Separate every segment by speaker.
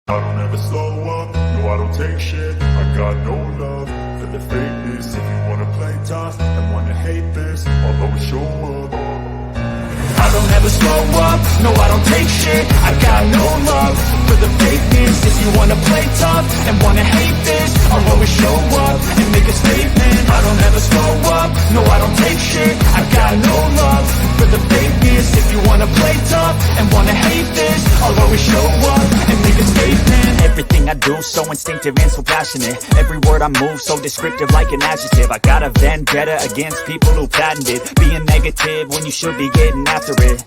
Speaker 1: I don't ever slow up, no I don't take shit. I got no love for the fakeness. If you wanna play tough and wanna hate this, I'll always show up. I don't ever slow up, no I don't take shit. I got no love for the fakeness. If you wanna play tough and wanna hate this, I'll always show up and make a statement. I don't ever slow up, no I don't take shit. I got no love for the fakeness. If you wanna play tough and wanna hate this, I'll always show up and make a statement.
Speaker 2: Everything I do so instinctive and so passionate. Every word I move so descriptive like an adjective. I got a vendetta against people who patented being negative when you should be getting after it.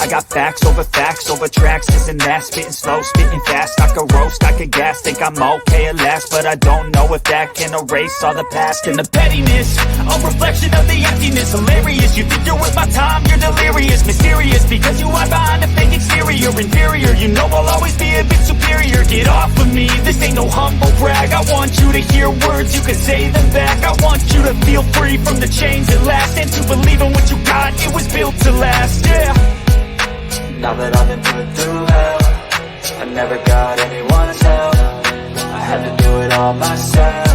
Speaker 2: I got facts over tracks, this and that. Spitting slow, spitting fast. I could roast, I could gas. Think I'm okay at last, but I don't know if that can erase all the past. And the pettiness, a reflection of the emptiness. Hilarious, you think you're worth my time, you're delirious. Mysterious, because you hide behind a fake exterior. Inferior, you know I'll always be a bit superior. Get off of me, this ain't no humble brag. I want you to hear words, you can say them back. I want you to feel free from the chains at last, and to believe in what you got, it was built to last, yeah.
Speaker 3: Now that I've been put through hell, I never got anyone's help. I had to do it all myself.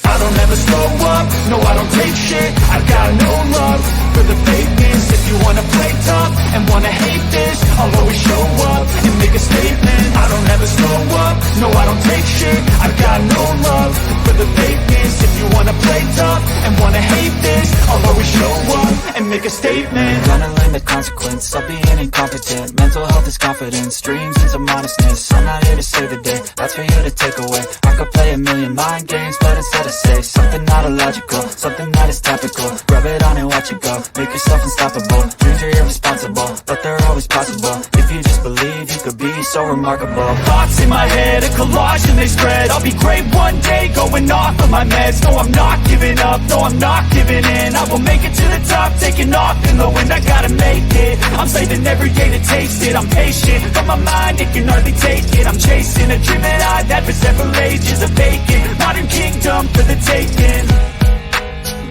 Speaker 1: I don't ever slow up, no I don't take shit. I got no love for the fakeness. If you wanna play tough and wanna hate this, I'll always show up and make a statement. I don't ever slow up, no I don't take shit. I got no love for the fakeness. If you wanna play tough and wanna hate this, I'll always show up and make a statement.
Speaker 3: Gonna learn the consequence of being incompetent. Mental health is confidence, dreams is a modestness. I'm not here to save the day, that's for you to take away. I could play a million mind games, but instead I say something not illogical, something that is topical. Rub it on and watch it go, make yourself unstoppable. Dreams are irresponsible, but they're always possible. If you just believe, you could be so remarkable.
Speaker 2: Thoughts in my head, a collage and they spread. I'll be great one day, going off of my meds. No, I'm not giving up, no, I'm not giving in. I will make it to the top, taking off in the wind. I gotta make it, I'm saving every day to taste it. I'm patient, but my mind, it can hardly take it. I'm chasing a dream that I've had for several ages. A vacant, modern kingdom for the taking.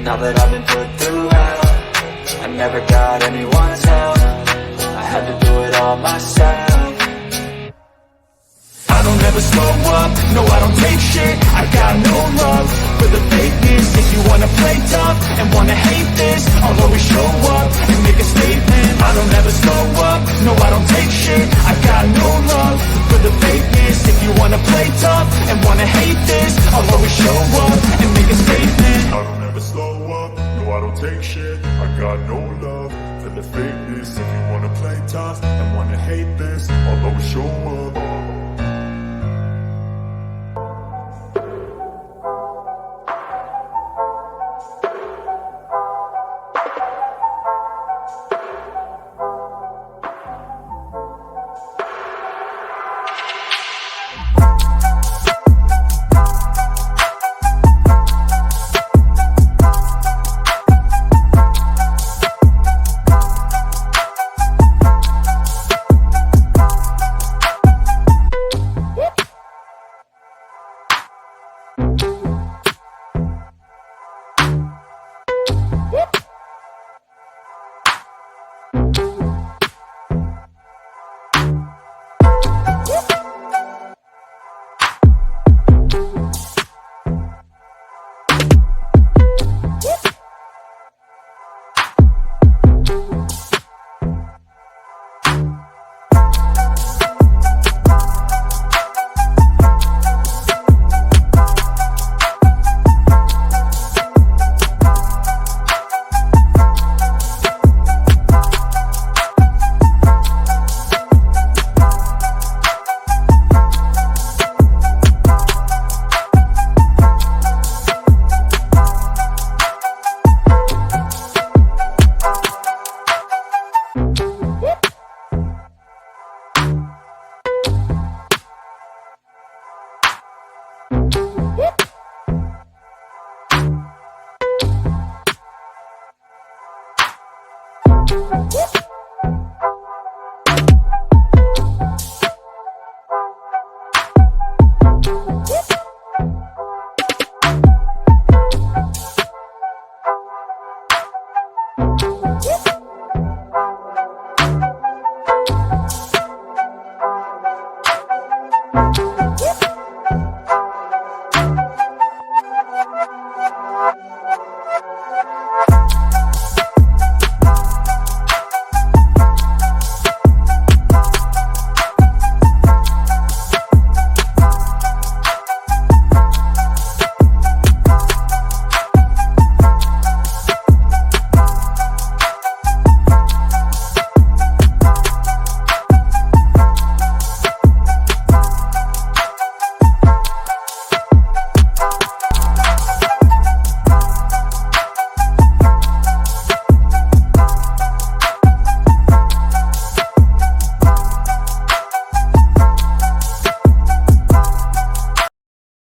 Speaker 3: Now that I've been put through hell, I never got anyone's help. I had to do it all myself.
Speaker 1: I don't ever slow up, no I don't take shit. I got no love for the fakeness. If you wanna play tough and wanna hate this, I'll always show up and make a statement. I don't ever slow up, no I don't take shit. I got no love for the fakeness. If you wanna play tough and wanna hate this, I'll always show up and make a statement. I don't ever slow up, no I don't take shit. I got no love for the fakeness. If you wanna play tough and wanna hate this, I'll always show up.